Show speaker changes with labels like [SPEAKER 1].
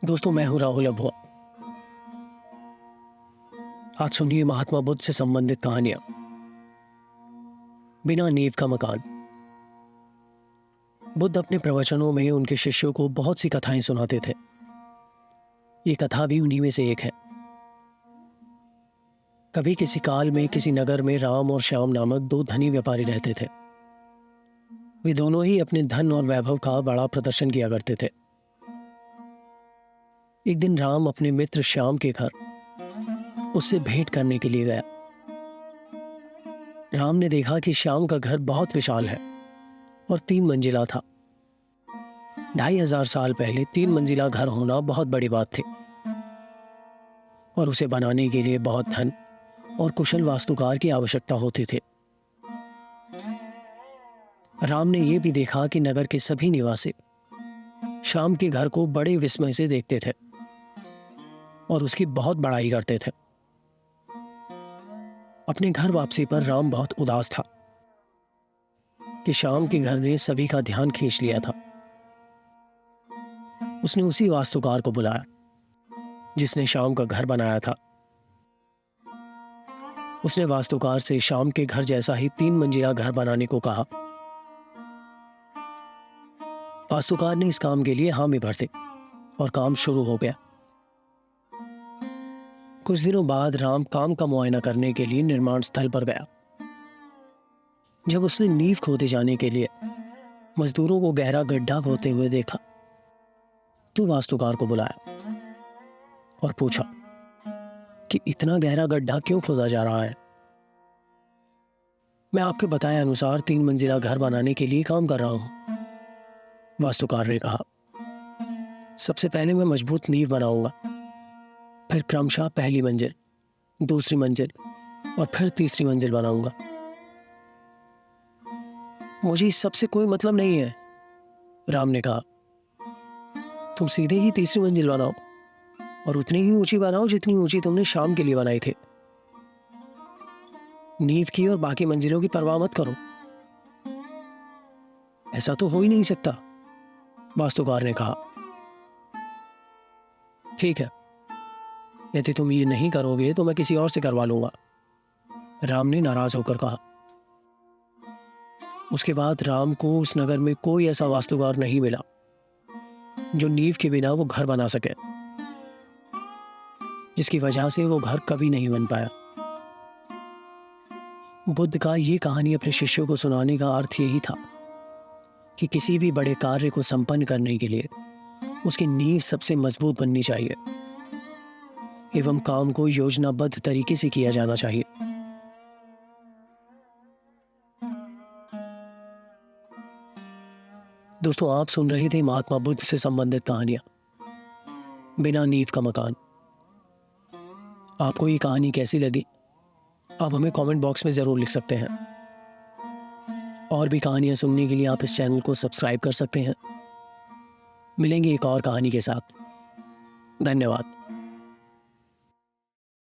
[SPEAKER 1] दोस्तों, मैं हूं राहुल अभुआ। आज सुनिए महात्मा बुद्ध से संबंधित कहानियां। बिना नींव का मकान। बुद्ध अपने प्रवचनों में उनके शिष्यों को बहुत सी कथाएं सुनाते थे। ये कथा भी उन्हीं में से एक है। कभी किसी काल में किसी नगर में राम और श्याम नामक दो धनी व्यापारी रहते थे। वे दोनों ही अपने धन और वैभव का बड़ा प्रदर्शन किया करते थे। एक दिन राम अपने मित्र श्याम के घर उससे भेंट करने के लिए गया। राम ने देखा कि श्याम का घर बहुत विशाल है और 3 मंजिला था। 2500 साल पहले 3 मंजिला घर होना बहुत बड़ी बात थी और उसे बनाने के लिए बहुत धन और कुशल वास्तुकार की आवश्यकता होती थी। राम ने यह भी देखा कि नगर के सभी निवासी श्याम के घर को बड़े विस्मय से देखते थे और उसकी बहुत बड़ाई करते थे। अपने घर वापसी पर राम बहुत उदास था कि श्याम के घर ने सभी का ध्यान खींच लिया था। उसने उसी वास्तुकार को बुलाया जिसने श्याम का घर बनाया था। उसने वास्तुकार से श्याम के घर जैसा ही 3 मंजिला घर बनाने को कहा। वास्तुकार ने इस काम के लिए हामी भर दी और काम शुरू हो गया। कुछ दिनों बाद राम काम का मुआयना करने के लिए निर्माण स्थल पर गया। जब उसने नींव खोदे जाने के लिए मजदूरों को गहरा गड्ढा खोदते हुए देखा तो वास्तुकार को बुलाया और पूछा कि इतना गहरा गड्ढा क्यों खोदा जा रहा है। मैं आपके बताए अनुसार 3 मंजिला घर बनाने के लिए काम कर रहा हूं, वास्तुकार ने कहा। सबसे पहले मैं मजबूत नींव बनाऊंगा, फिर क्रमशः पहली मंजिल, दूसरी मंजिल और फिर तीसरी मंजिल बनाऊंगा। मुझे इस सब से कोई मतलब नहीं है, राम ने कहा। तुम सीधे ही तीसरी मंजिल बनाओ और उतनी ही ऊंची बनाओ जितनी ऊंची तुमने शाम के लिए बनाई थी। नींव की और बाकी मंजिलों की परवाह मत करो। ऐसा तो हो ही नहीं सकता, वास्तुकार ने कहा। ठीक है, यदि तुम ये नहीं करोगे तो मैं किसी और से करवा लूंगा, राम ने नाराज होकर कहा। उसके बाद राम को उस नगर में कोई ऐसा वास्तुकार नहीं मिला जो नींव के बिना वो घर बना सके, जिसकी वजह से वो घर कभी नहीं बन पाया। बुद्ध का ये कहानी अपने शिष्यों को सुनाने का अर्थ यही था कि किसी भी बड़े कार्य को संपन्न करने के लिए उसकी नींव सबसे मजबूत बननी चाहिए एवं काम को योजनाबद्ध तरीके से किया जाना चाहिए। दोस्तों, आप सुन रहे थे महात्मा बुद्ध से संबंधित कहानियां बिना नींव का मकान। आपको ये कहानी कैसी लगी आप हमें कमेंट बॉक्स में जरूर लिख सकते हैं। और भी कहानियां सुनने के लिए आप इस चैनल को सब्सक्राइब कर सकते हैं। मिलेंगे एक और कहानी के साथ। धन्यवाद।